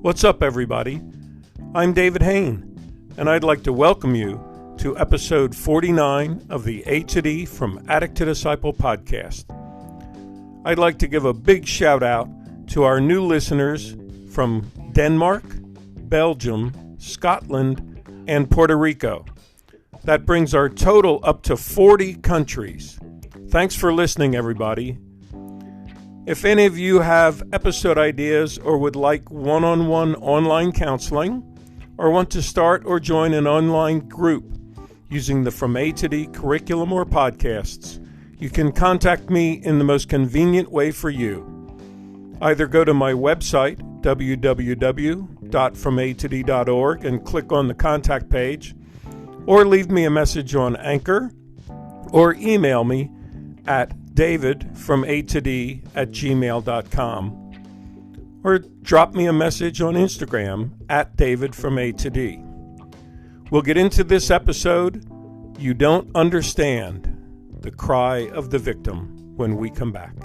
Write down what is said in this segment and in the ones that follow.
What's up, everybody? I'm David Hain, and I'd like to welcome you to episode 49 of the A to D from Addict to Disciple podcast. I'd like to give a big shout out to our new listeners from Denmark, Belgium, Scotland, and Puerto Rico. That brings our total up to 40 countries. Thanks for listening, everybody. If any of you have episode ideas or would like one-on-one online counseling, or want to start or join an online group using the From A to D curriculum or podcasts, you can contact me in the most convenient way for you. Either go to my website, www.fromatod.org, and click on the contact page, or leave me a message on Anchor, or email me at davidfromatod@gmail.com, or drop me a message on Instagram at davidfromatod. We'll get into this episode, You Don't Understand, the Cry of the Victim, when we come back.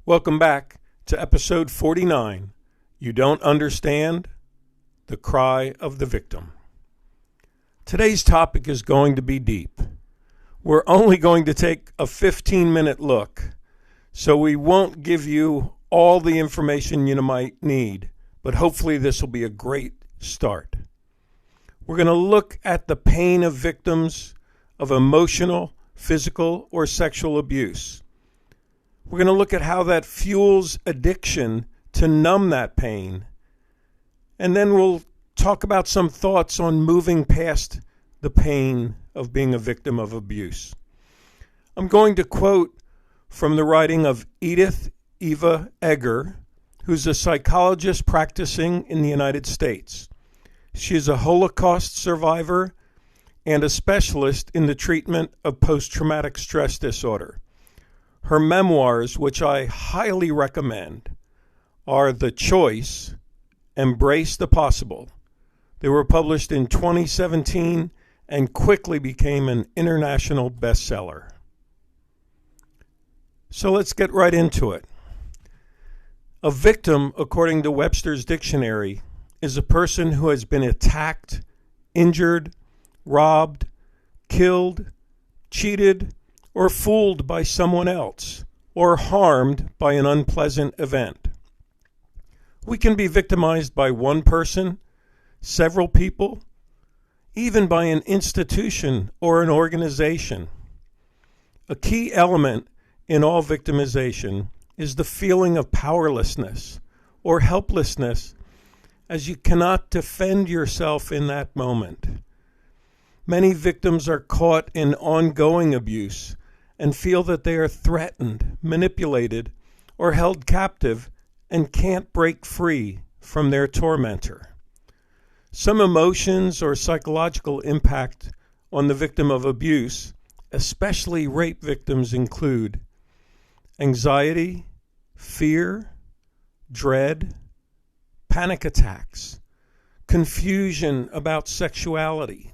Welcome back to episode 49, You Don't Understand, the Cry of the Victim. Today's topic is going to be deep. We're only going to take a 15-minute look, so we won't give you all the information you might need, but hopefully this will be a great start. We're going to look at the pain of victims of emotional, physical, or sexual abuse. We're going to look at how that fuels addiction to numb that pain, and then we'll talk about some thoughts on moving past the pain of being a victim of abuse. I'm going to quote from the writing of Edith Eva Eger, who's a psychologist practicing in the United States. She is a Holocaust survivor and a specialist in the treatment of post-traumatic stress disorder. Her memoirs, which I highly recommend, are The Choice, Embrace the Possible. They were published in 2017 and quickly became an international bestseller. So let's get right into it. A victim, according to Webster's dictionary, is a person who has been attacked, injured, robbed, killed, cheated, or fooled by someone else, or harmed by an unpleasant event. We can be victimized by one person, several people, even by an institution or an organization. A key element in all victimization is the feeling of powerlessness or helplessness, as you cannot defend yourself in that moment. Many victims are caught in ongoing abuse and feel that they are threatened, manipulated, or held captive and can't break free from their tormentor. Some emotions or psychological impact on the victim of abuse, especially rape victims, include anxiety, fear, dread, panic attacks, confusion about sexuality,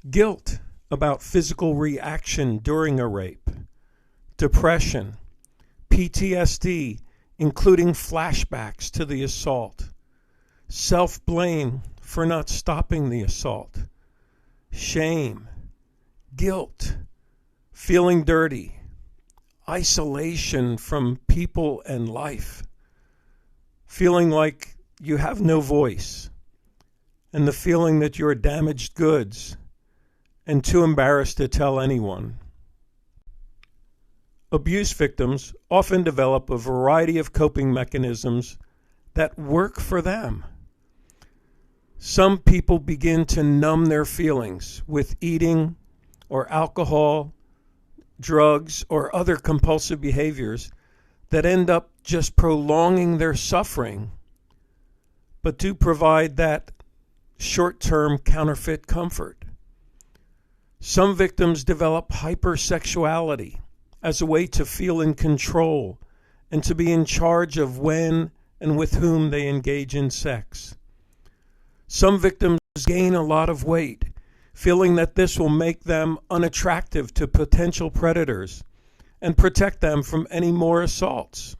guilt about physical reaction during a rape, depression, PTSD, including flashbacks to the assault, self-blame for not stopping the assault, shame, guilt, feeling dirty, isolation from people and life, feeling like you have no voice, and the feeling that you're damaged goods and too embarrassed to tell anyone. Abuse victims often develop a variety of coping mechanisms that work for them. Some people begin to numb their feelings with eating or alcohol, drugs, or other compulsive behaviors that end up just prolonging their suffering, but do provide that short-term counterfeit comfort. Some victims develop hypersexuality as a way to feel in control and to be in charge of when and with whom they engage in sex. Some victims gain a lot of weight, feeling that this will make them unattractive to potential predators and protect them from any more assaults.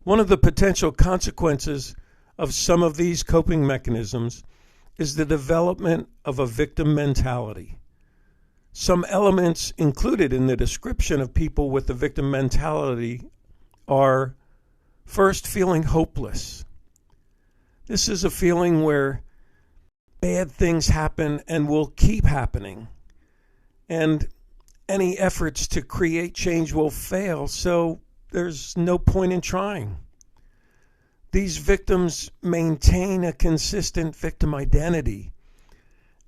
One of the potential consequences of some of these coping mechanisms is the development of a victim mentality. Some elements included in the description of people with the victim mentality are, first, feeling hopeless. This is a feeling where bad things happen and will keep happening, and any efforts to create change will fail, so there's no point in trying. These victims maintain a consistent victim identity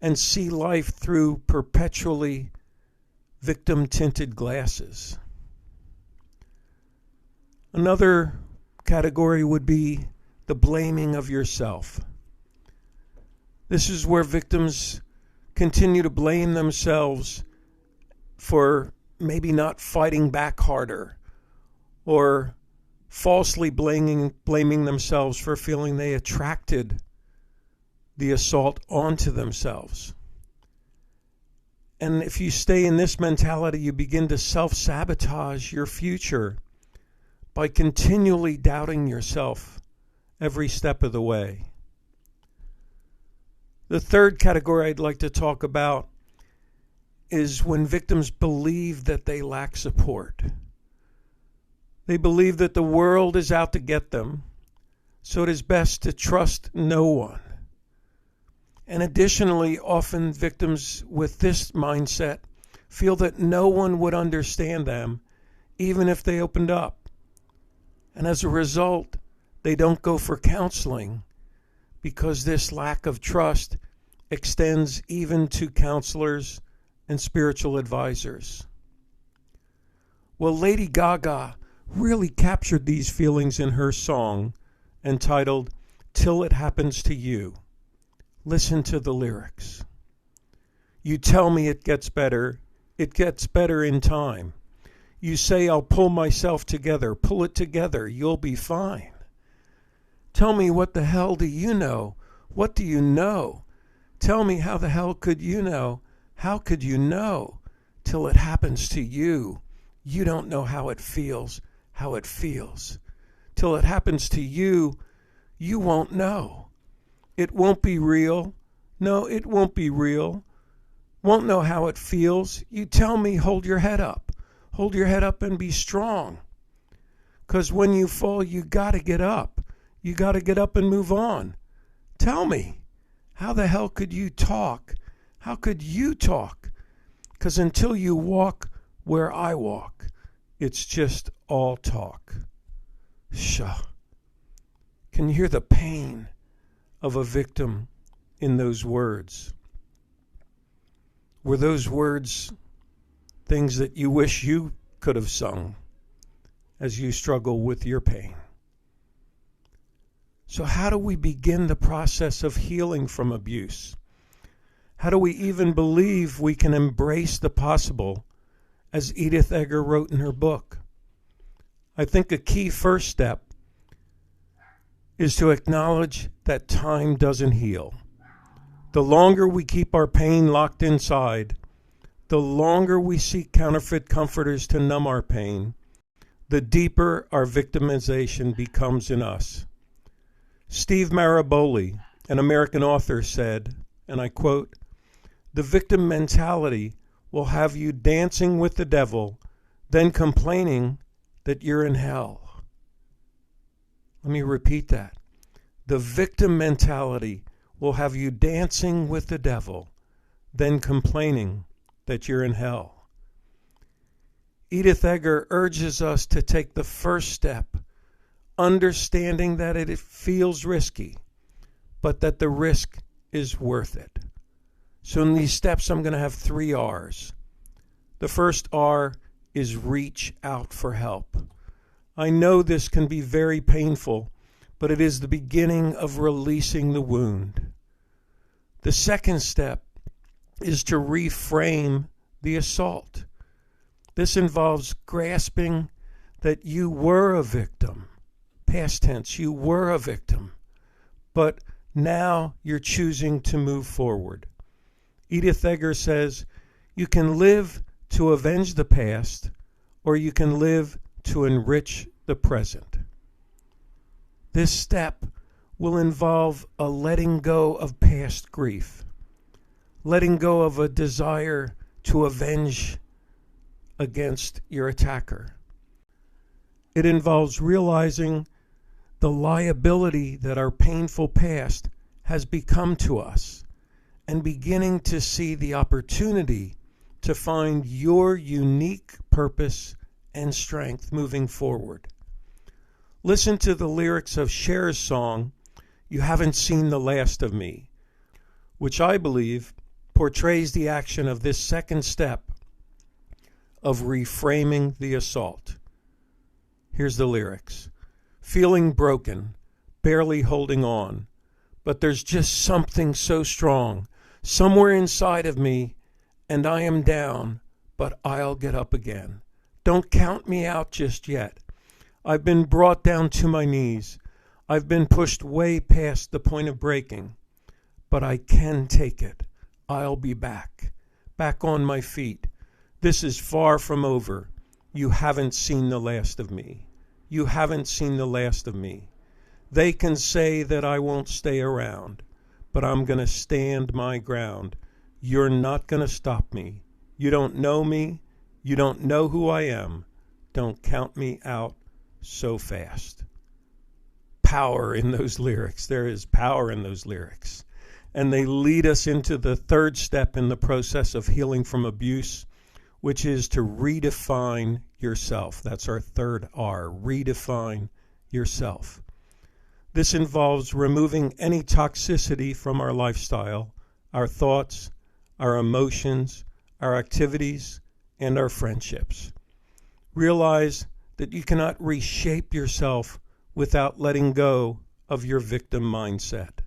and see life through perpetually victim-tinted glasses. Another category would be the blaming of yourself. This is where victims continue to blame themselves for maybe not fighting back harder, or falsely blaming themselves for feeling they attracted the assault onto themselves. And if you stay in this mentality, you begin to self-sabotage your future by continually doubting yourself every step of the way. The third category I'd like to talk about is when victims believe that they lack support. They believe that the world is out to get them, so it is best to trust no one. And additionally, often victims with this mindset feel that no one would understand them, even if they opened up. And as a result, they don't go for counseling, because this lack of trust extends even to counselors and spiritual advisors. Well, Lady Gaga really captured these feelings in her song entitled "Till It Happens to You." Listen to the lyrics. You tell me it gets better in time. You say I'll pull myself together, pull it together, you'll be fine. Tell me, what the hell do you know? What do you know? Tell me, how the hell could you know? How could you know? Till it happens to you. You don't know how it feels. Till it happens to you, you won't know. It won't be real. No, it won't be real. Won't know how it feels. You tell me, hold your head up. Hold your head up and be strong. 'Cause when you fall, you gotta get up. You gotta get up and move on. Tell me, how the hell could you talk? How could you talk? 'Cause until you walk where I walk, it's just all talk. Shah. Can you hear the pain of a victim in those words? Were those words things that you wish you could have sung as you struggle with your pain? So how do we begin the process of healing from abuse? How do we even believe we can embrace the possible, as Edith Eger wrote in her book? I think a key first step is to acknowledge that time doesn't heal. The longer we keep our pain locked inside, the longer we seek counterfeit comforters to numb our pain, the deeper our victimization becomes in us. Steve Maraboli, an American author, said, and I quote, "The victim mentality will have you dancing with the devil, then complaining that you're in hell." Let me repeat that. The victim mentality will have you dancing with the devil, then complaining that you're in hell. Edith Eger urges us to take the first step, understanding that it feels risky, but that the risk is worth it. So in these steps, I'm going to have 3 R's. The first R is reach out for help. I know this can be very painful, but it is the beginning of releasing the wound. The second step is to reframe the assault. This involves grasping that you were a victim. Past tense, you were a victim, but now you're choosing to move forward. Edith Eger says, you can live to avenge the past, or you can live to enrich the present. This step will involve a letting go of past grief, letting go of a desire to avenge against your attacker. It involves realizing the liability that our painful past has become to us and beginning to see the opportunity to find your unique purpose and strength moving forward. Listen to the lyrics of Cher's song, "You Haven't Seen the Last of Me," which I believe portrays the action of this second step of reframing the assault. Here's the lyrics. Feeling broken, barely holding on, but there's just something so strong, somewhere inside of me, and I am down, but I'll get up again. Don't count me out just yet. I've been brought down to my knees. I've been pushed way past the point of breaking, but I can take it. I'll be back on my feet. This is far from over. You haven't seen the last of me. You haven't seen the last of me. They can say that I won't stay around, but I'm going to stand my ground. You're not going to stop me. You don't know me. You don't know who I am. Don't count me out so fast. Power in those lyrics. There is power in those lyrics. And they lead us into the third step in the process of healing from abuse, which is to redefine yourself. That's our third R, redefine yourself. This involves removing any toxicity from our lifestyle, our thoughts, our emotions, our activities, and our friendships. Realize that you cannot reshape yourself without letting go of your victim mindset.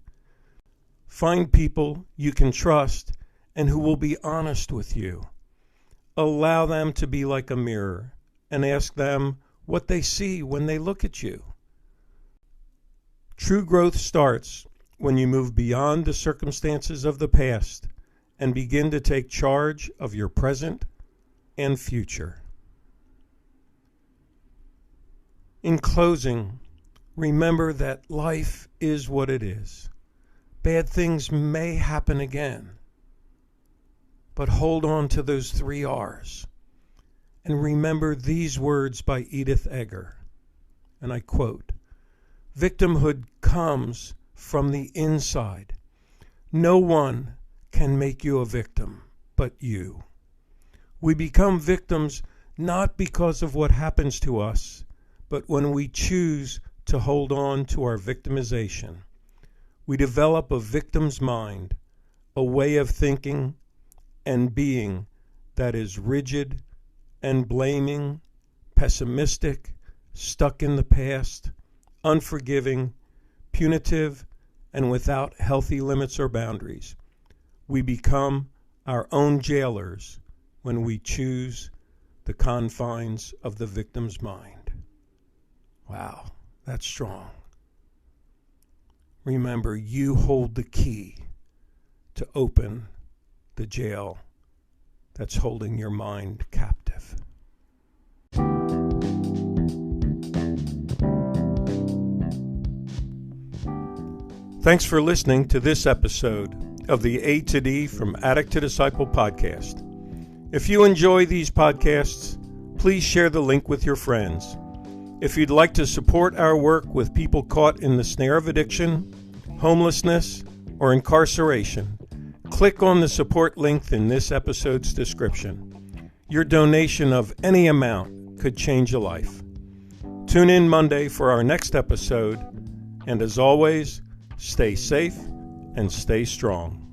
Find people you can trust and who will be honest with you. Allow them to be like a mirror and ask them what they see when they look at you. True growth starts when you move beyond the circumstances of the past and begin to take charge of your present and future. In closing, remember that life is what it is. Bad things may happen again, but hold on to those 3 R's. And remember these words by Edith Eger, and I quote, "Victimhood comes from the inside. No one can make you a victim but you. We become victims not because of what happens to us, but when we choose to hold on to our victimization. We develop a victim's mind, a way of thinking and being that is rigid and blaming, pessimistic, stuck in the past, unforgiving, punitive, and without healthy limits or boundaries. We become our own jailers when we choose the confines of the victim's mind." Wow, that's strong. Remember, you hold the key to open the jail that's holding your mind captive. Thanks for listening to this episode of the A to D from Addict to Disciple podcast. If you enjoy these podcasts, please share the link with your friends. If you'd like to support our work with people caught in the snare of addiction, homelessness, or incarceration, click on the support link in this episode's description. Your donation of any amount could change a life. Tune in Monday for our next episode, and as always, stay safe and stay strong.